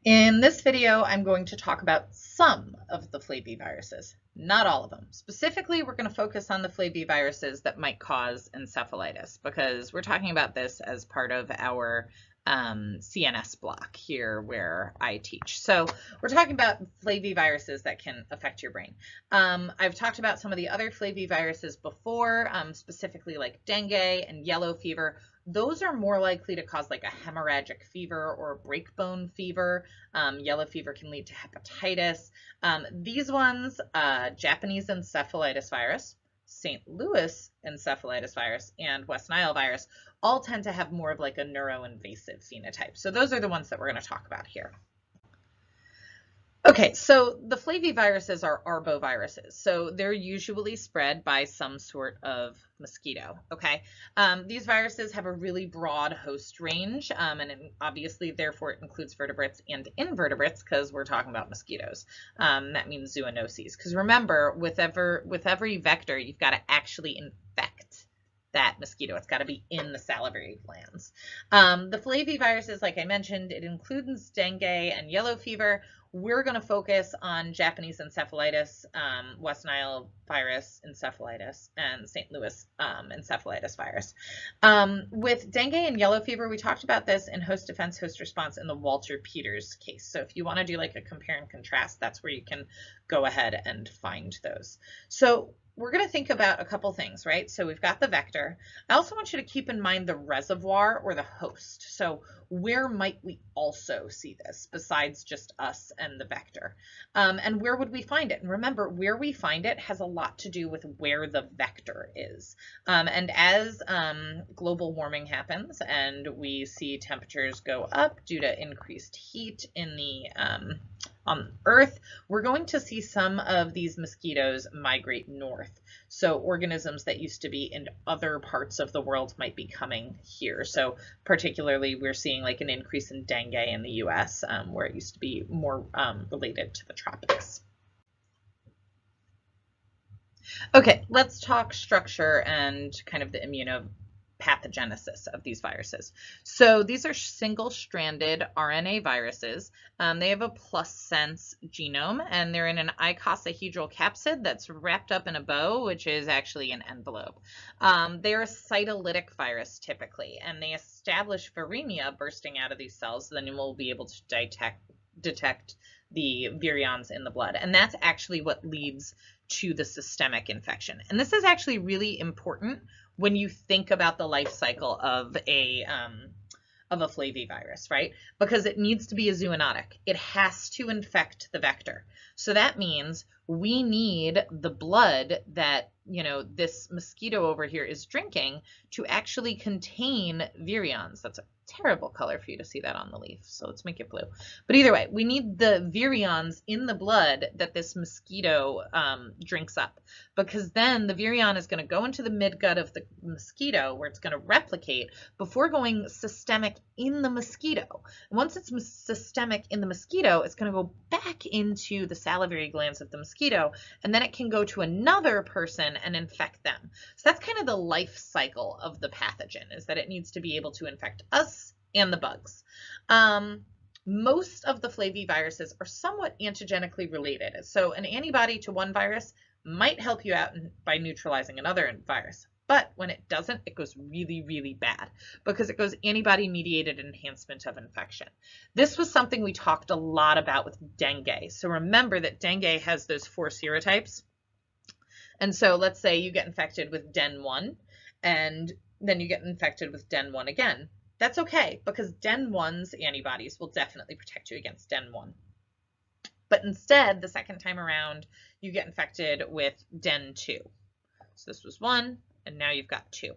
In this video, I'm going to talk about some of the flaviviruses, not all of them. Specifically, we're going to focus on the flaviviruses that might cause encephalitis because we're talking about this as part of our CNS block here where I teach. So we're talking about flaviviruses that can affect your brain. I've talked about some of the other flaviviruses before, specifically like dengue and yellow fever. Those are more likely to cause like a hemorrhagic fever or a breakbone fever. Yellow fever can lead to hepatitis. These ones, Japanese encephalitis virus, St. Louis encephalitis virus, and West Nile virus all tend to have more of like a neuroinvasive phenotype. So those are the ones that we're going to talk about here. Okay, so the flaviviruses are arboviruses. So they're usually spread by some sort of mosquito, okay? These viruses have a really broad host range, and obviously, therefore, it includes vertebrates and invertebrates because we're talking about mosquitoes. That means zoonoses. Because remember, with every vector, you've got to actually infect that mosquito. It's got to be in the salivary glands. The flaviviruses, like I mentioned, it includes dengue and yellow fever. We're going to focus on Japanese encephalitis, West Nile virus encephalitis, and St. Louis encephalitis virus. With dengue and yellow fever, we talked about this in host defense, host response in the Walter Peters case. So if you want to do like a compare and contrast, that's where you can go ahead and find those. So we're going to think about a couple things, right? So we've got the vector. I also want you to keep in mind the reservoir or the host. So where might we also see this besides just us and the vector? And where would we find it? And remember, where we find it has a lot to do with where the vector is. And as global warming happens and we see temperatures go up due to increased heat in the on Earth, we're going to see some of these mosquitoes migrate north. So organisms that used to be in other parts of the world might be coming here. So particularly, we're seeing like an increase in dengue in the US, where it used to be more related to the tropics. Okay, let's talk structure and kind of the immunopathogenesis of these viruses. So these are single-stranded RNA viruses. They have a plus sense genome, and they're in an icosahedral capsid that's wrapped up in a bow, which is actually an envelope. They're a cytolytic virus typically, and they establish viremia bursting out of these cells. Then we'll be able to detect the virions in the blood, and that's actually what leads to the systemic infection. And this is actually really important when you think about the life cycle of a flavivirus, right? Because it needs to be a zoonotic. It has to infect the vector. So that means we need the blood that, this mosquito over here is drinking to actually contain virions. That's a terrible color for you to see that on the leaf, so let's make it blue. But either way, we need the virions in the blood that this mosquito drinks up, because then the virion is going to go into the midgut of the mosquito where it's going to replicate before going systemic in the mosquito. Once it's systemic in the mosquito, it's going to go back into the salivary glands of the mosquito, and then it can go to another person and infect them. So that's kind of the life cycle of the pathogen, is that it needs to be able to infect us and the bugs. Most of the flaviviruses are somewhat antigenically related. So an antibody to one virus might help you out by neutralizing another virus. But when it doesn't, it goes really, really bad because it goes antibody-mediated enhancement of infection. This was something we talked a lot about with dengue. So remember that dengue has those 4 serotypes. And so let's say you get infected with Den1, and then you get infected with Den1 again. That's okay, because Den1's antibodies will definitely protect you against Den1. But instead, the second time around, you get infected with Den2. So this was 1, and now you've got 2.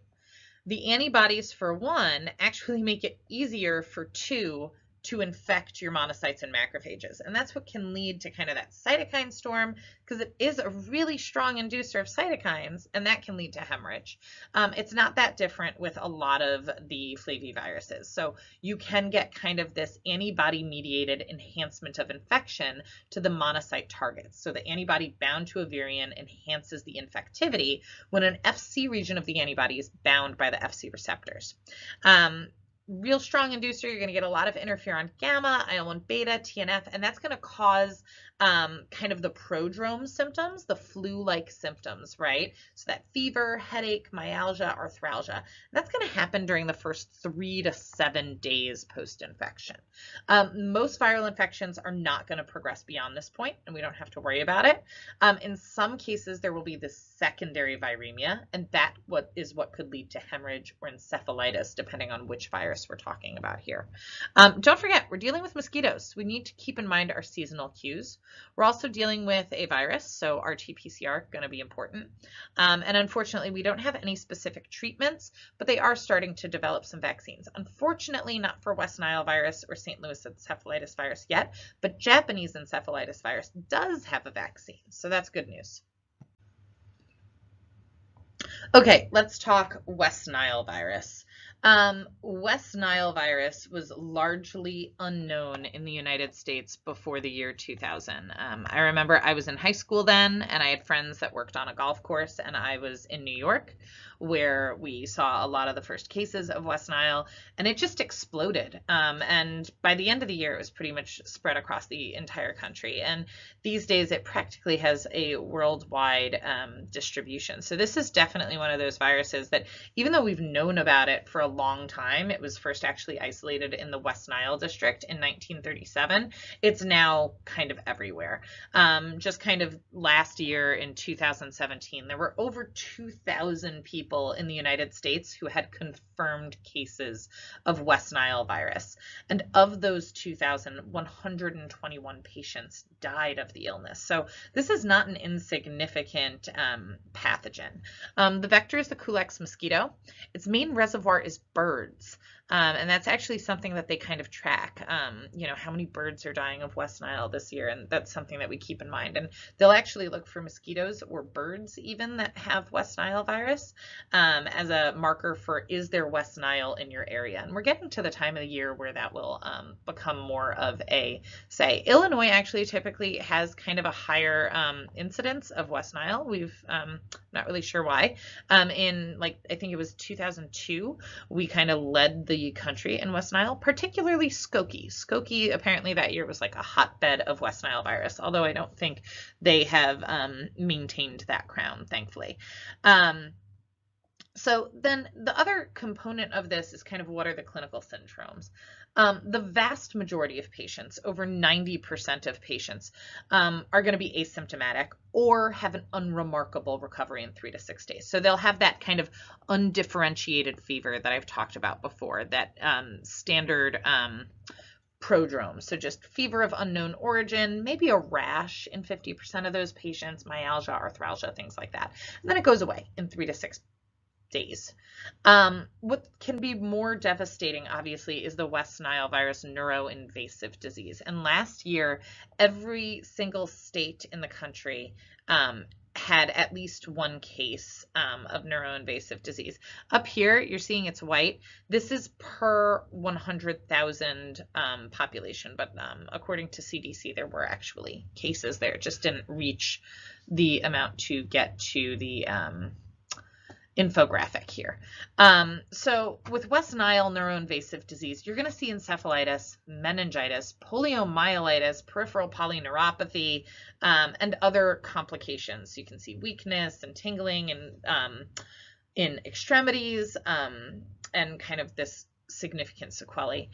The antibodies for 1 actually make it easier for 2 to infect your monocytes and macrophages. And that's what can lead to kind of that cytokine storm, because it is a really strong inducer of cytokines, and that can lead to hemorrhage. It's not that different with a lot of the flaviviruses. So you can get kind of this antibody-mediated enhancement of infection to the monocyte targets. So the antibody bound to a virion enhances the infectivity when an Fc region of the antibody is bound by the Fc receptors. real strong inducer. You're going to get a lot of interferon gamma, IL-1 beta, TNF, and that's going to cause kind of the prodrome symptoms, the flu-like symptoms, right? So that fever, headache, myalgia, arthralgia. That's going to happen during the first 3 to 7 days post-infection. Most viral infections are not going to progress beyond this point, and we don't have to worry about it. In some cases, there will be this secondary viremia, and that is what could lead to hemorrhage or encephalitis, depending on which virus we're talking about here. Don't forget, we're dealing with mosquitoes. We need to keep in mind our seasonal cues. We're also dealing with a virus, so RT-PCR going to be important. And unfortunately, we don't have any specific treatments, but they are starting to develop some vaccines. Unfortunately, not for West Nile virus or St. Louis encephalitis virus yet, but Japanese encephalitis virus does have a vaccine, so that's good news. Okay, let's talk West Nile virus. West Nile virus was largely unknown in the United States before the year 2000. I remember I was in high school then, and I had friends that worked on a golf course, and I was in New York, where we saw a lot of the first cases of West Nile, and it just exploded. And by the end of the year, it was pretty much spread across the entire country. And these days, it practically has a worldwide distribution. So this is definitely one of those viruses that, even though we've known about it for a long time, it was first actually isolated in the West Nile district in 1937. It's now kind of everywhere. Just kind of last year in 2017, there were over 2,000 people in the United States who had confirmed cases of West Nile virus. And of those 2,000, 121 patients died of the illness. So this is not an insignificant pathogen. The vector is the Culex mosquito. Its main reservoir is birds. And that's actually something that they kind of track, how many birds are dying of West Nile this year. And that's something that we keep in mind. And they'll actually look for mosquitoes or birds even that have West Nile virus as a marker for, is there West Nile in your area? And we're getting to the time of the year where that will become more of a say. Illinois actually typically has kind of a higher incidence of West Nile. We've not really sure why. In I think it was 2002, we kind of led the country in West Nile, particularly Skokie. Skokie apparently that year was like a hotbed of West Nile virus, although I don't think they have maintained that crown, thankfully. So then the other component of this is kind of what are the clinical syndromes. The vast majority of patients, over 90% of patients, are going to be asymptomatic or have an unremarkable recovery in 3 to 6 days. So they'll have that kind of undifferentiated fever that I've talked about before, that standard prodrome. So just fever of unknown origin, maybe a rash in 50% of those patients, myalgia, arthralgia, things like that. And then it goes away in 3 to 6 days. What can be more devastating, obviously, is the West Nile virus neuroinvasive disease. And last year, every single state in the country had at least one case of neuroinvasive disease. Up here, you're seeing it's white. This is per 100,000 population, but according to CDC, there were actually cases there. It just didn't reach the amount to get to the infographic here. So with West Nile neuroinvasive disease, you're going to see encephalitis, meningitis, poliomyelitis, peripheral polyneuropathy, and other complications. You can see weakness and tingling and in extremities, and kind of this significant sequelae.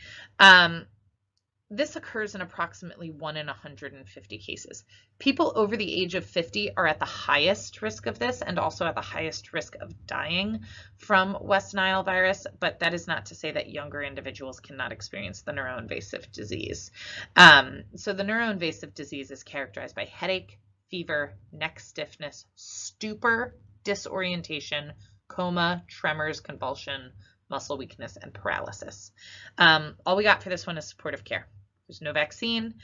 This occurs in approximately 1 in 150 cases. People over the age of 50 are at the highest risk of this and also at the highest risk of dying from West Nile virus, but that is not to say that younger individuals cannot experience the neuroinvasive disease. So the neuroinvasive disease is characterized by headache, fever, neck stiffness, stupor, disorientation, coma, tremors, convulsion, muscle weakness, and paralysis. All we got for this one is supportive care. There's no vaccine.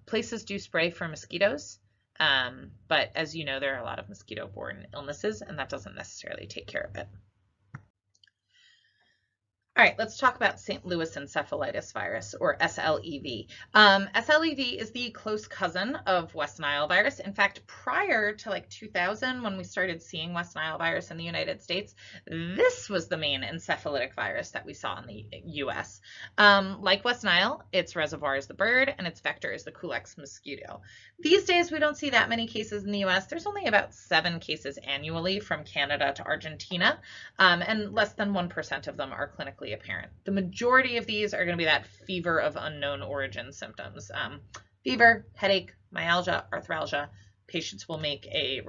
Places do spray for mosquitoes, but as you know, there are a lot of mosquito-borne illnesses, and that doesn't necessarily take care of it. All right, let's talk about St. Louis encephalitis virus, or SLEV. SLEV is the close cousin of West Nile virus. In fact, prior to like 2000, when we started seeing West Nile virus in the United States, this was the main encephalitic virus that we saw in the US. Like West Nile, its reservoir is the bird and its vector is the Culex mosquito. These days, we don't see that many cases in the US. There's only about 7 cases annually from Canada to Argentina, and less than 1% of them are clinically apparent. The majority of these are going to be that fever of unknown origin symptoms. Fever, headache, myalgia, arthralgia. Patients will make a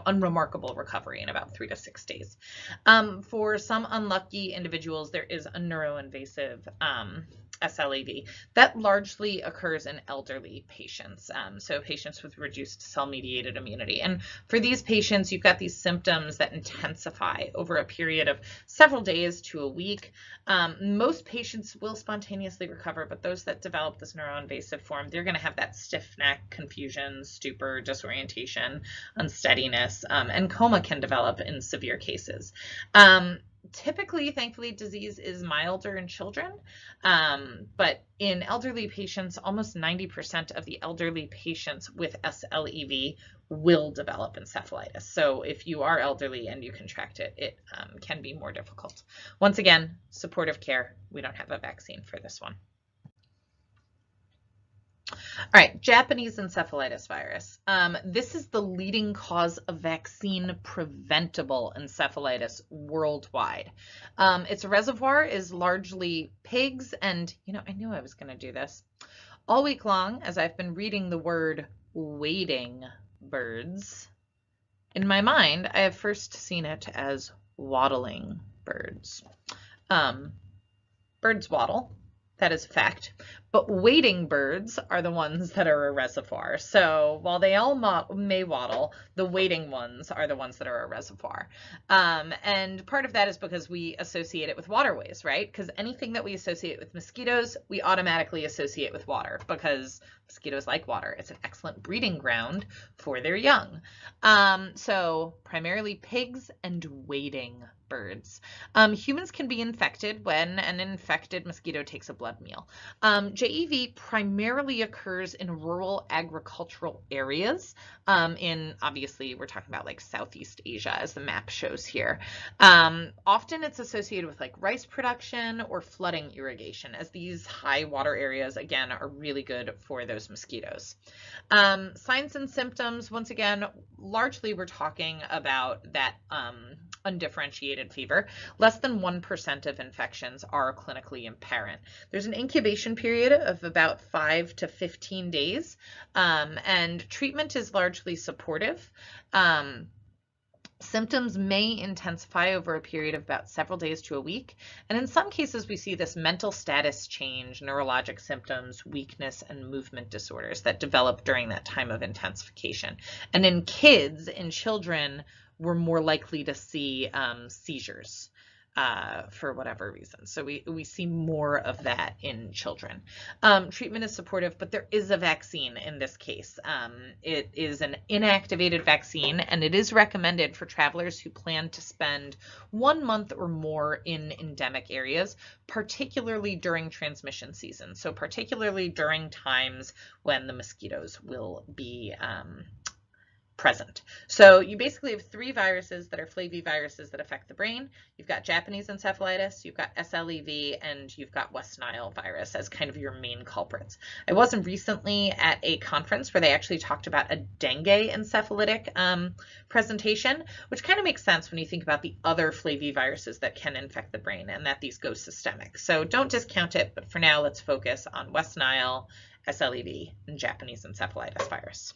unremarkable recovery in about 3 to 6 days. For some unlucky individuals, there is a neuroinvasive SLEV that largely occurs in elderly patients, so patients with reduced cell-mediated immunity. And for these patients, you've got these symptoms that intensify over a period of several days to a week. Most patients will spontaneously recover, but those that develop this neuroinvasive form, they're going to have that stiff neck, confusion, stupor, disorientation, unsteadiness, and coma can develop in severe cases. Typically, thankfully, disease is milder in children, but in elderly patients, almost 90% of the elderly patients with SLEV will develop encephalitis. So if you are elderly and you contract it, it can be more difficult. Once again, supportive care. We don't have a vaccine for this one. All right, Japanese encephalitis virus. This is the leading cause of vaccine-preventable encephalitis worldwide. Its reservoir is largely pigs, and I knew I was going to do this. All week long, as I've been reading the word wading birds, in my mind, I have first seen it as waddling birds. Birds waddle. That is a fact. But wading birds are the ones that are a reservoir. So while they all may waddle, the wading ones are the ones that are a reservoir. And part of that is because we associate it with waterways, right? Because anything that we associate with mosquitoes, we automatically associate with water because mosquitoes like water. It's an excellent breeding ground for their young. So primarily pigs and wading birds. Humans can be infected when an infected mosquito takes a blood meal. JEV primarily occurs in rural agricultural areas. Obviously, we're talking about like Southeast Asia, as the map shows here. Often it's associated with like rice production or flooding irrigation, as these high water areas, again, are really good for those mosquitoes. Signs and symptoms, once again, largely we're talking about that undifferentiated fever. Less than 1% of infections are clinically apparent. There's an incubation period of about 5 to 15 days, and treatment is largely supportive. Symptoms may intensify over a period of about several days to a week, and in some cases we see this mental status change, neurologic symptoms, weakness, and movement disorders that develop during that time of intensification. And in kids, in children, we're more likely to see seizures for whatever reason. So we see more of that in children. Treatment is supportive, but there is a vaccine in this case. It is an inactivated vaccine, and it is recommended for travelers who plan to spend 1 month or more in endemic areas, particularly during transmission season. So particularly during times when the mosquitoes will be present. So you basically have 3 viruses that are flaviviruses that affect the brain. You've got Japanese encephalitis, you've got SLEV, and you've got West Nile virus as kind of your main culprits. I was recently at a conference where they actually talked about a dengue encephalitic presentation, which kind of makes sense when you think about the other flaviviruses that can infect the brain and that these go systemic. So don't discount it, but for now let's focus on West Nile, SLEV, and Japanese encephalitis virus.